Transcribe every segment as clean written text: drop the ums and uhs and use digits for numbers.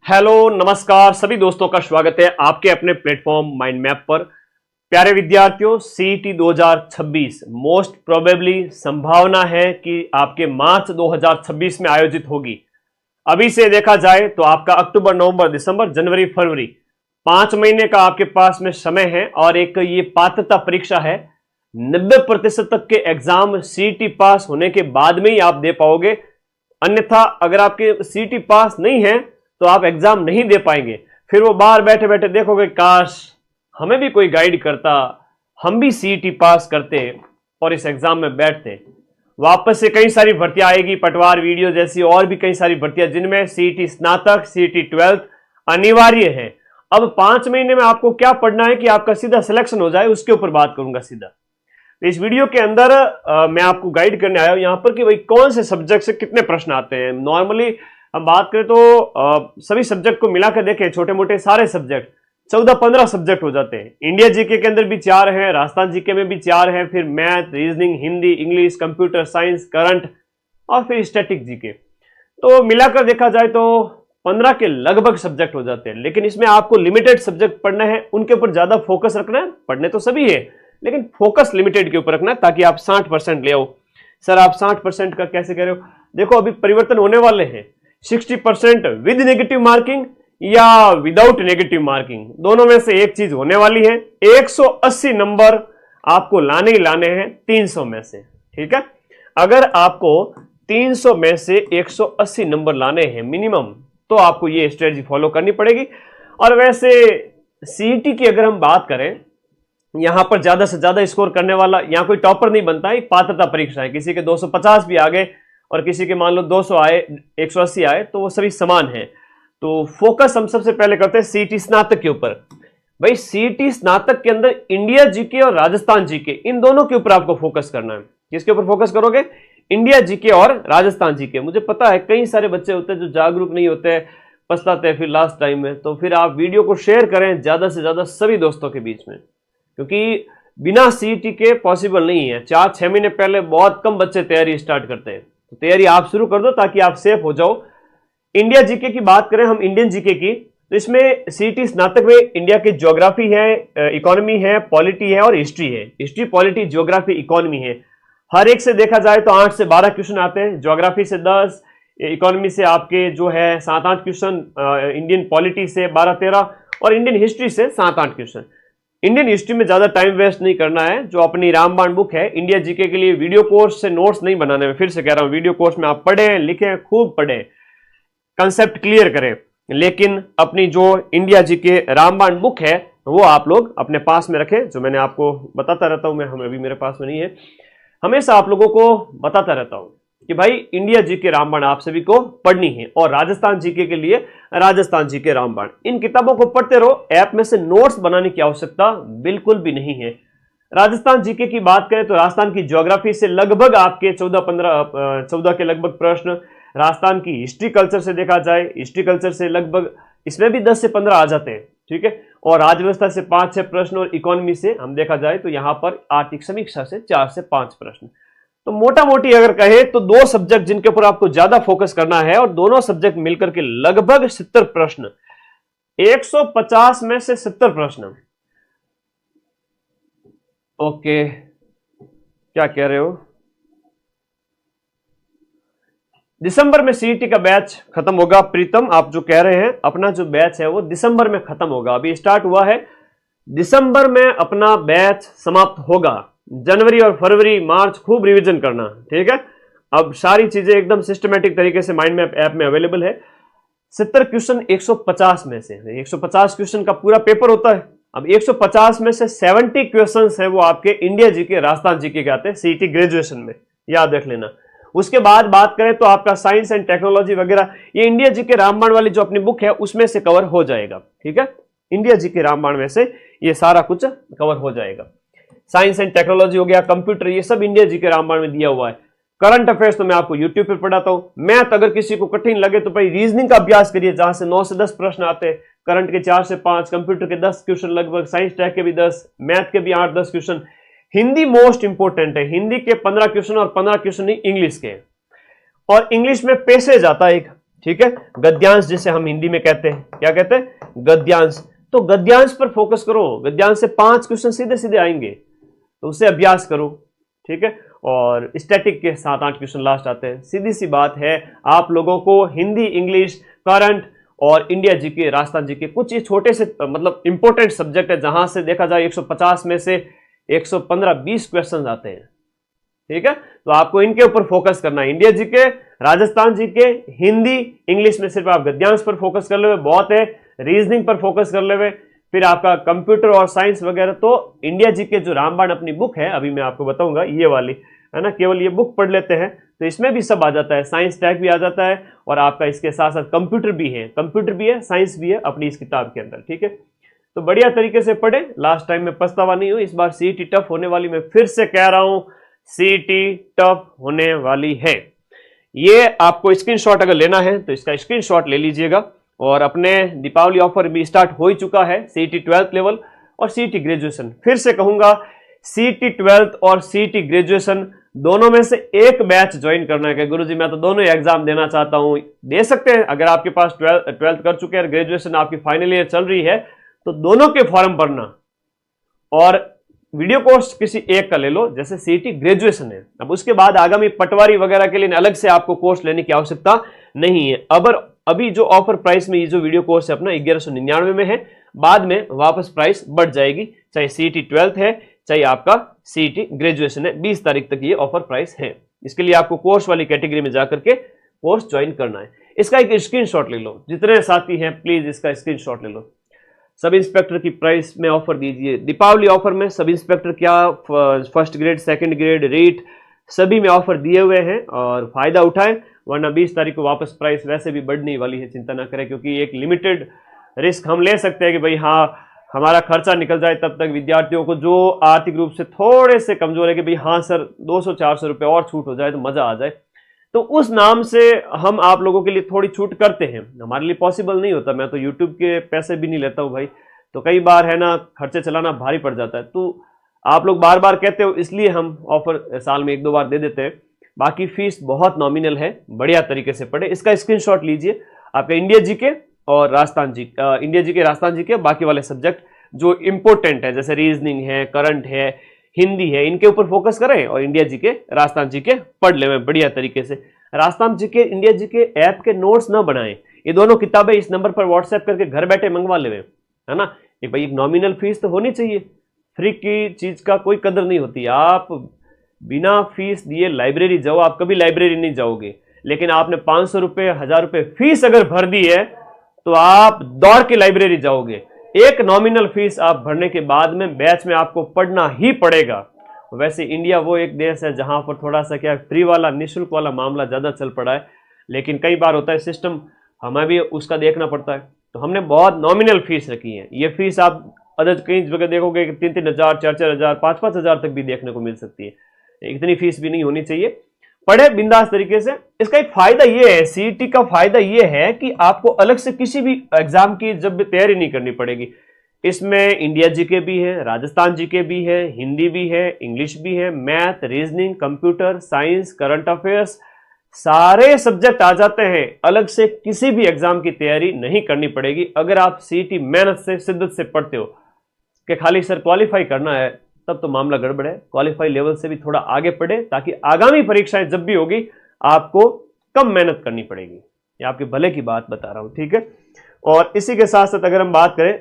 Hello नमस्कार सभी दोस्तों का स्वागत है आपके अपने प्लेटफॉर्म माइंड मैप पर। प्यारे विद्यार्थियों, सीईटी 2026 मोस्ट प्रोबेबली संभावना है कि आपके मार्च 2026 में आयोजित होगी। अभी से देखा जाए तो आपका अक्टूबर, नवंबर, दिसंबर, जनवरी, फरवरी 5 महीने का आपके पास में समय है और एक ये पात्रता परीक्षा है। 90% तक के एग्जाम सीईटी पास होने के बाद में ही आप दे पाओगे, अन्यथा अगर आपके सीईटी पास नहीं है तो आप एग्जाम नहीं दे पाएंगे। फिर वो बाहर बैठे बैठे देखोगे काश हमें भी कोई गाइड करता, हम भी सीईटी पास करते और इस एग्जाम में बैठते। वापस से कई सारी भर्तियां आएगी, पटवार वीडियो जैसी और भी कई सारी भर्तियां जिनमें सीईटी स्नातक, सीईटी 12th अनिवार्य है। अब 5 महीने में आपको क्या पढ़ना है कि आपका सीधा सिलेक्शन हो जाए, उसके ऊपर बात करूंगा सीधा। तो इस वीडियो के अंदर मैं आपको गाइड करने आया हूं यहां पर कि भाई कौन से सब्जेक्ट से कितने प्रश्न आते हैं। नॉर्मली हम बात करें तो सभी सब्जेक्ट को मिलाकर देखें, छोटे मोटे सारे सब्जेक्ट 14-15 सब्जेक्ट हो जाते हैं। इंडिया जीके के अंदर भी 4 हैं, राजस्थान जीके में भी 4 हैं, फिर math, reasoning, Hindi, English, computer science, current और फिर स्टैटिक जीके। तो मिलाकर देखा जाए तो 15 के लगभग सब्जेक्ट हो जाते हैं। लेकिन इसमें आपको लिमिटेड सब्जेक्ट पढ़ना है, उनके ऊपर ज्यादा फोकस रखना है। पढ़ने तो सभी है लेकिन फोकस लिमिटेड के ऊपर रखना है ताकि आप 60% ले आओ। सर आप 60% का कैसे कह रहे हो? देखो अभी परिवर्तन होने वाले हैं। 60% विद नेगेटिव मार्किंग या विदाउट नेगेटिव मार्किंग, दोनों में से एक चीज होने वाली है। 180 नंबर आपको लाने ही लाने हैं 300 में से, ठीक है। अगर आपको 300 में से 180 नंबर लाने हैं मिनिमम, तो आपको ये स्ट्रेटजी फॉलो करनी पड़ेगी। और वैसे सीईटी की अगर हम बात करें, यहां पर ज्यादा से ज्यादा स्कोर करने वाला, यहां कोई टॉपर नहीं बनता है, एक पात्रता परीक्षा है। किसी के 250 भी आ गए और किसी के मान लो 200 आए, 180 आए, तो वो सभी समान है। तो फोकस हम सबसे पहले करते हैं सीईटी स्नातक के ऊपर। भाई सीईटी स्नातक के अंदर इंडिया जीके और राजस्थान जीके, इन दोनों के ऊपर आपको फोकस करना है। किसके ऊपर फोकस करोगे? इंडिया जीके और राजस्थान जीके। मुझे पता है कई सारे बच्चे होते हैं जो जागरूक नहीं होते, पछताते हैं फिर लास्ट टाइम में। तो फिर आप वीडियो को शेयर करें ज्यादा से ज्यादा सभी दोस्तों के बीच में, क्योंकि बिना सीईटी के पॉसिबल नहीं है। 4-6 महीने पहले बहुत कम बच्चे तैयारी स्टार्ट करते हैं। तो तैयारी आप शुरू कर दो ताकि आप सेफ हो जाओ। इंडिया जीके की बात करें हम, इंडियन जीके की, तो इसमें सीईटी स्नातक में इंडिया की ज्योग्राफी है, इकोनॉमी है, पॉलिटी है और हिस्ट्री है। हिस्ट्री, पॉलिटी, ज्योग्राफी, इकोनॉमी है। हर एक से देखा जाए तो 8 से 12 क्वेश्चन आते हैं। ज्योग्राफी से 10, इकोनॉमी से आपके जो है 7-8 क्वेश्चन, इंडियन पॉलिटी से 12-13 और इंडियन हिस्ट्री से 7-8 क्वेश्चन। इंडियन हिस्ट्री में ज्यादा टाइम वेस्ट नहीं करना है। जो अपनी रामबाण बुक है इंडिया जीके के लिए, वीडियो कोर्स से नोट्स नहीं बनाने में, फिर से कह रहा हूं, वीडियो कोर्स में आप पढ़ें, लिखें, खूब पढ़ें, कंसेप्ट क्लियर करें। लेकिन अपनी जो इंडिया जीके रामबाण बुक है वो आप लोग अपने पास में रखें। जो मैंने आपको बताता रहता हूं, मैं अभी मेरे पास में नहीं है, हमेशा आप लोगों को बताता रहता हूं कि भाई इंडिया जीके रामबाण आप सभी को पढ़नी है। और राजस्थान जीके के लिए राजस्थान जीके रामबाण, इन किताबों को पढ़ते रहो। ऐप में से नोट्स बनाने की आवश्यकता बिल्कुल भी नहीं है। राजस्थान जीके की बात करें तो राजस्थान की ज्योग्राफी से लगभग आपके 14 के लगभग प्रश्न। राजस्थान की हिस्ट्री कल्चर से देखा जाए, हिस्ट्री कल्चर से लगभग इसमें भी 10 से 15 आ जाते हैं, ठीक है। और राजव्यवस्था से 5-6 प्रश्न और इकोनॉमी से हम देखा जाए तो यहां पर आर्थिक समीक्षा से 4 से 5 प्रश्न। तो मोटा मोटी अगर कहे तो 2 सब्जेक्ट जिनके ऊपर आपको ज्यादा फोकस करना है, और दोनों सब्जेक्ट मिलकर के लगभग 70 प्रश्न, 150 में से 70 प्रश्न। ओके, क्या कह रहे हो? दिसंबर में सीईटी का बैच खत्म होगा। प्रीतम आप जो कह रहे हैं, अपना जो बैच है वो दिसंबर में खत्म होगा। अभी स्टार्ट हुआ है, दिसंबर में अपना बैच समाप्त होगा। जनवरी और फरवरी, मार्च खूब रिवीजन करना, ठीक है। अब सारी चीजें एकदम सिस्टमेटिक तरीके से माइंड मैप ऐप में अवेलेबल है। 70 क्वेश्चन 150 में से, 150 क्वेश्चन का पूरा पेपर होता है। अब 150 में से 70 क्वेश्चन है वो आपके इंडिया जीके, राजस्थान जीके के आते हैं सीईटी ग्रेजुएशन में, याद रख लेना। उसके बाद बात करें तो आपका साइंस एंड टेक्नोलॉजी वगैरह, ये इंडिया जीके रामबाण वाली जो अपनी बुक है उसमें से कवर हो जाएगा, ठीक है। इंडिया जीके रामबाण में से ये सारा कुछ कवर हो जाएगा। साइंस एंड टेक्नोलॉजी हो गया, कंप्यूटर, ये सब इंडिया जीके रामबाण में दिया हुआ है। करंट अफेयर्स तो मैं आपको यूट्यूब पर पढ़ाता हूं। मैथ अगर किसी को कठिन लगे तो भाई रीजनिंग का अभ्यास करिए, जहां से 9 से 10 प्रश्न आते हैं। करंट के 4 से 5, कंप्यूटर के 10 क्वेश्चन लगभग, साइंस टेक के भी 10, मैथ के भी 8-10 क्वेश्चन। हिंदी मोस्ट इंपोर्टेंट है, हिंदी के 15 क्वेश्चन और 15 क्वेश्चन इंग्लिश के। और इंग्लिश में पैसेज आता है एक, ठीक है। गद्यांश जिसे हम हिंदी में कहते हैं, क्या कहते हैं, गद्यांश। तो गद्यांश पर फोकस करो, गद्यांश से 5 क्वेश्चन सीधे सीधे आएंगे, तो उससे अभ्यास करो, ठीक है। और स्टैटिक के 7-8 क्वेश्चन लास्ट आते हैं। सीधी सी बात है, आप लोगों को हिंदी, इंग्लिश, करंट और इंडिया जीके, राजस्थान जीके, कुछ ये छोटे से मतलब इंपॉर्टेंट सब्जेक्ट है जहां से देखा जाए 150 में से 115-20 क्वेश्चन आते हैं, ठीक है। तो आपको इनके ऊपर फोकस करना है, India GK, Rajasthan GK, Hindi, English में सिर्फ आप गद्यांश पर फोकस कर ले बहुत है, रीजनिंग पर फोकस कर ले, फिर आपका कंप्यूटर और साइंस वगैरह। तो इंडिया जीके जो रामबाण अपनी बुक है, अभी मैं आपको बताऊंगा, ये वाली है ना, केवल ये बुक पढ़ लेते हैं तो इसमें भी सब आ जाता है, साइंस टैग भी आ जाता है और आपका इसके साथ साथ कंप्यूटर भी है, साइंस भी है अपनी इस किताब के अंदर, ठीक है। तो बढ़िया तरीके से पढ़े, लास्ट टाइम में पछतावा नहीं हो, इस बार सीईटी टफ होने वाली, मैं फिर से कह रहा हूं सीईटी टफ होने वाली है। ये आपको स्क्रीनशॉट अगर लेना है तो इसका स्क्रीनशॉट ले लीजिएगा। और अपने दीपावली ऑफर भी स्टार्ट हो ही चुका है, सीईटी 12th लेवल और सीईटी ग्रेजुएशन। फिर से कहूंगा, सीईटी 12th और सीईटी ग्रेजुएशन दोनों में से एक बैच ज्वाइन करना है कि गुरुजी मैं तो दोनों ही एग्जाम देना चाहता हूं, दे सकते हैं। अगर आपके पास 12th कर चुके हैं, ग्रेजुएशन आपकी फाइनल ईयर चल रही है, तो दोनों के फॉर्म भरना और वीडियो कोर्स किसी एक का ले लो, जैसे सीईटी ग्रेजुएशन है। अब उसके बाद आगामी पटवारी वगैरह के लिए अलग से आपको कोर्स लेने की आवश्यकता नहीं है। अभी जो ऑफर प्राइस में ये जो वीडियो कोर्स है अपना 1199 में है, बाद में वापस प्राइस बढ़ जाएगी, चाहे सीईटी 12th है चाहे आपका सीईटी ग्रेजुएशन है। 20 तारीख तक ये ऑफर प्राइस है। इसके लिए आपको कोर्स वाली कैटेगरी में जाकर के कोर्स ज्वाइन करना है। इसका एक स्क्रीनशॉट ले लो, जितने साथी हैं प्लीज इसका स्क्रीनशॉट ले लो। सब इंस्पेक्टर की प्राइस में ऑफर दीजिए, दीपावली ऑफर में सब इंस्पेक्टर क्या, first grade, second grade, REET सभी में ऑफर दिए हुए हैं और फायदा उठाएं, वरना 20 तारीख को वापस प्राइस वैसे भी बढ़ने वाली है, चिंता ना करें। क्योंकि एक लिमिटेड रिस्क हम ले सकते हैं कि भाई हाँ हमारा खर्चा निकल जाए, तब तक विद्यार्थियों को जो आर्थिक रूप से थोड़े से कमजोर है कि भाई हाँ सर 200-400 रुपये और छूट हो जाए तो मजा आ जाए, तो उस नाम से हम आप लोगों के लिए थोड़ी छूट करते हैं। हमारे लिए पॉसिबल नहीं होता, मैं तो यूट्यूब के पैसे भी नहीं लेता हूँ भाई, तो कई बार है ना खर्चे चलाना भारी पड़ जाता है। तो आप लोग बार बार कहते हो इसलिए हम ऑफर साल में 1-2 बार दे देते हैं। बाकी फीस बहुत नॉमिनल है, बढ़िया तरीके से पढ़े। इसका स्क्रीनशॉट लीजिए, आपका इंडिया जीके और राजस्थान जी, इंडिया जीके, राजस्थान जीके, बाकी वाले सब्जेक्ट जो इंपॉर्टेंट है जैसे रीजनिंग है, करंट है, हिंदी है, इनके ऊपर फोकस करें और इंडिया जीके, राजस्थान जीके पढ़ ले बढ़िया तरीके से। Rajasthan GK, India GK app के नोट्स ना बनाएं, ये दोनों किताबें इस नंबर पर व्हाट्सएप करके घर बैठे मंगवा ले, है ना। एक भाई एक नॉमिनल फीस तो होनी चाहिए, फ्री की चीज का कोई कदर नहीं होती। आप बिना फीस दिए लाइब्रेरी जाओ, आप कभी लाइब्रेरी नहीं जाओगे, लेकिन आपने 500 रुपये, 1000 रुपये फीस अगर भर दी है तो आप दौड़ के लाइब्रेरी जाओगे। एक नॉमिनल फीस आप भरने के बाद में बैच में आपको पढ़ना ही पड़ेगा। वैसे इंडिया वो एक देश है जहां पर थोड़ा सा क्या फ्री वाला, निःशुल्क वाला मामला ज्यादा चल पड़ा है, लेकिन कई बार होता है सिस्टम, हमें भी उसका देखना पड़ता है, तो हमने बहुत नॉमिनल फीस रखी है। ये फीस आप अदर कई जगह देखोगे कि 3-3 हज़ार, 4-4 हज़ार, 5-5 हज़ार तक भी देखने को मिल सकती है। इतनी फीस भी नहीं होनी चाहिए, पढ़े बिंदास तरीके से। इसका एक फायदा ये है, सीईटी का फायदा ये है कि आपको अलग से किसी भी एग्जाम की जब तैयारी नहीं करनी पड़ेगी। इसमें इंडिया जीके भी है, राजस्थान जीके भी है, हिंदी भी है, इंग्लिश भी है, math, reasoning, computer, science, current affairs, सारे सब्जेक्ट आ जाते हैं। अलग से किसी भी एग्जाम की तैयारी नहीं करनी पड़ेगी अगर आप सीईटी मेहनत से, शिद्दत से पढ़ते हो। कि खाली सर क्वालिफाई करना है, तब तो मामला गड़बड़ है। क्वालिफाई लेवल से भी थोड़ा आगे पढ़े, ताकि आगामी परीक्षाएं जब भी होगी आपको कम मेहनत करनी पड़ेगी। ये आपके भले की बात बता रहा हूं, ठीक है। और इसी के साथ साथ अगर हम बात करें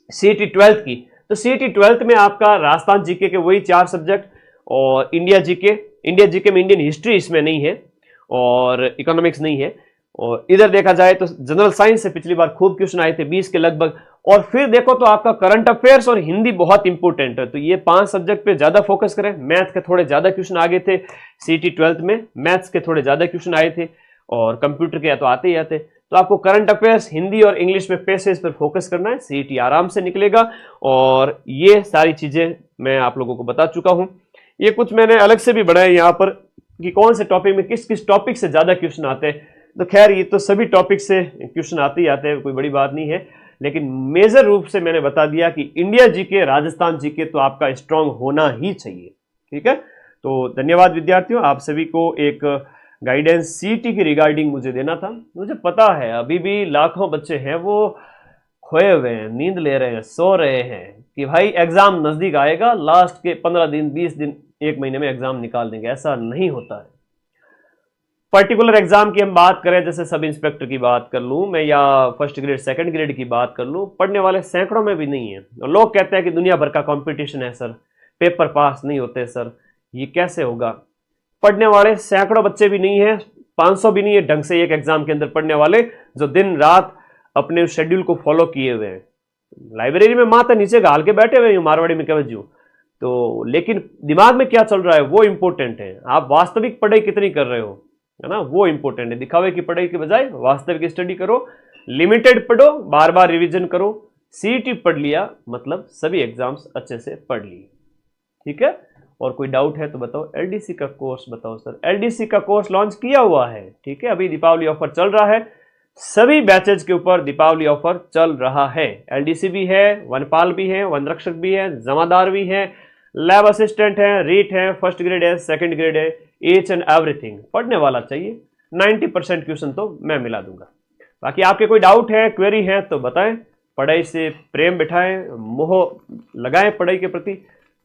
सीईटी 12th की, तो सीईटी 12th में आपका राजस्थान जीके के वही 4 सब्जेक्ट और इंडिया जीके में इंडियन हिस्ट्री इसमें नहीं है और इकोनॉमिक्स नहीं है। और इधर देखा जाए तो जनरल साइंस से पिछली बार खूब क्वेश्चन आए थे, 20 के लगभग। और फिर देखो तो आपका करंट अफेयर्स और हिंदी बहुत इंपॉर्टेंट है, तो ये 5 सब्जेक्ट पे ज्यादा फोकस करें। मैथ के थोड़े ज्यादा क्वेश्चन आ गए थे सीईटी 12th में, मैथ्स के थोड़े ज्यादा क्वेश्चन आए थे और कंप्यूटर के तो आते ही आते। तो आपको करंट अफेयर्स, हिंदी और इंग्लिश में पैसेज पर फोकस करना है, सीईटी आराम से निकलेगा। और ये सारी चीजें मैं आप लोगों को बता चुका हूं। ये कुछ मैंने अलग से भी बढ़ाए यहाँ पर कि कौन से टॉपिक में किस किस टॉपिक से ज्यादा क्वेश्चन आते हैं। तो खैर ये तो सभी टॉपिक से क्वेश्चन आते ही आते हैं, कोई बड़ी बात नहीं है, लेकिन मेजर रूप से मैंने बता दिया कि इंडिया जीके, राजस्थान जीके तो आपका स्ट्रांग होना ही चाहिए, ठीक है। तो धन्यवाद विद्यार्थियों, आप सभी को एक गाइडेंस सीईटी की रिगार्डिंग मुझे देना था। मुझे पता है अभी भी लाखों बच्चे हैं वो खोए हुए हैं, नींद ले रहे हैं, सो रहे हैं कि भाई एग्जाम नजदीक आएगा, लास्ट के 15 दिन 20 दिन 1 महीने में एग्जाम निकाल देंगे। ऐसा नहीं होता है। पर्टिकुलर एग्जाम की हम बात करें, जैसे सब इंस्पेक्टर की बात कर लूं मैं या फर्स्ट ग्रेड सेकंड ग्रेड की बात कर लूं, पढ़ने वाले सैकड़ों में भी नहीं है। और लोग कहते हैं कि दुनिया भर का कंपटीशन है सर, पेपर पास नहीं होते सर, ये कैसे होगा? पढ़ने वाले सैकड़ों बच्चे भी नहीं है, 500 भी नहीं है ढंग से एक एग्जाम के अंदर पढ़ने वाले, जो दिन रात अपने शेड्यूल को फॉलो किए हुए हैं। लाइब्रेरी में माथा नीचे घाल के बैठे हुए हैं मारवाड़ी में कवजू, तो लेकिन दिमाग में क्या चल रहा है वो इंपॉर्टेंट है। आप वास्तविक पढ़ाई कितनी कर रहे हो, है ना, वो इंपॉर्टेंट है। दिखावे की पढ़ाई के बजाय वास्तविक स्टडी करो, लिमिटेड पढ़ो, बार बार रिवीजन करो। सीईटी पढ़ लिया मतलब सभी एग्जाम्स अच्छे से पढ़ लिए। ठीक है, और कोई डाउट है तो बताओ। एलडीसी का कोर्स बताओ सर। एलडीसी का कोर्स लॉन्च किया हुआ है, ठीक है, अभी दीपावली ऑफर चल रहा है, सभी बैचेज के ऊपर दीपावली ऑफर चल रहा है। एलडीसी भी है, वनपाल भी है, वन रक्षक भी है, जमादार भी है, लैब असिस्टेंट है, रीट है, फर्स्ट ग्रेड है, सेकंड ग्रेड है, ईच एंड एवरीथिंग। पढ़ने वाला चाहिए, 90% क्वेश्चन तो मैं मिला दूंगा। बाकी आपके कोई डाउट है, क्वेरी है तो बताएं। पढ़ाई से प्रेम बिठाएं, मोह लगाएं पढ़ाई के प्रति,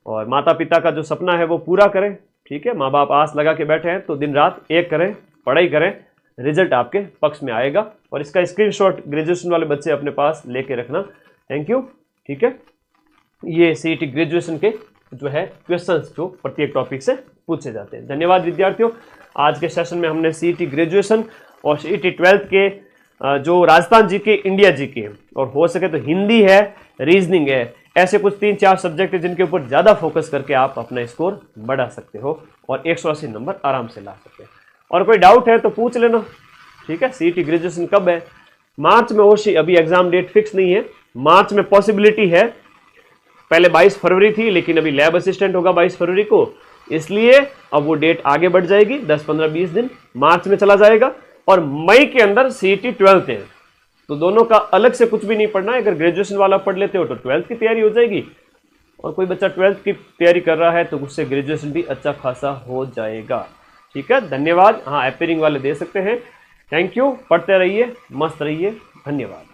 और माता पिता का जो सपना है वो पूरा करें। ठीक है, माँ बाप आस लगा के बैठे हैं तो दिन रात एक करें, पढ़ाई करें, रिजल्ट आपके पक्ष में आएगा। और इसका स्क्रीनशॉट ग्रेजुएशन वाले बच्चे अपने पास लेके रखना। Thank you. ठीक है, ये सीईटी ग्रेजुएशन के जो है क्वेश्चंस जो प्रत्येक टॉपिक से पूछे जाते हैं। धन्यवाद विद्यार्थियों। आज के सेशन में हमने सीईटी ग्रेजुएशन और सीईटी 12th के जो राजस्थान जीके, इंडिया जीके और हो सके तो हिंदी है, रीजनिंग है, ऐसे कुछ 3-4 सब्जेक्ट है जिनके ऊपर ज़्यादा फोकस करके आप अपना स्कोर बढ़ा सकते हो और 180 नंबर आराम से ला सकते हो। और कोई डाउट है तो पूछ लेना। ठीक है, सीईटी ग्रेजुएशन कब है? मार्च में होशी, अभी एग्जाम डेट फिक्स नहीं है, मार्च में पॉसिबिलिटी है। पहले 22 फरवरी थी लेकिन अभी लैब असिस्टेंट होगा 22 फरवरी को, इसलिए अब वो डेट आगे बढ़ जाएगी, 10, 15, 20 दिन मार्च में चला जाएगा। और मई के अंदर सीईटी 12th है, तो दोनों का अलग से कुछ भी नहीं पढ़ना है। अगर ग्रेजुएशन वाला पढ़ लेते हो तो 12th की तैयारी हो जाएगी, और कोई बच्चा 12th की तैयारी कर रहा है तो उससे ग्रेजुएशन भी अच्छा खासा हो जाएगा। ठीक है, धन्यवाद। हाँ, अपीयरिंग वाले दे सकते हैं। थैंक यू, पढ़ते रहिए, मस्त रहिए, धन्यवाद।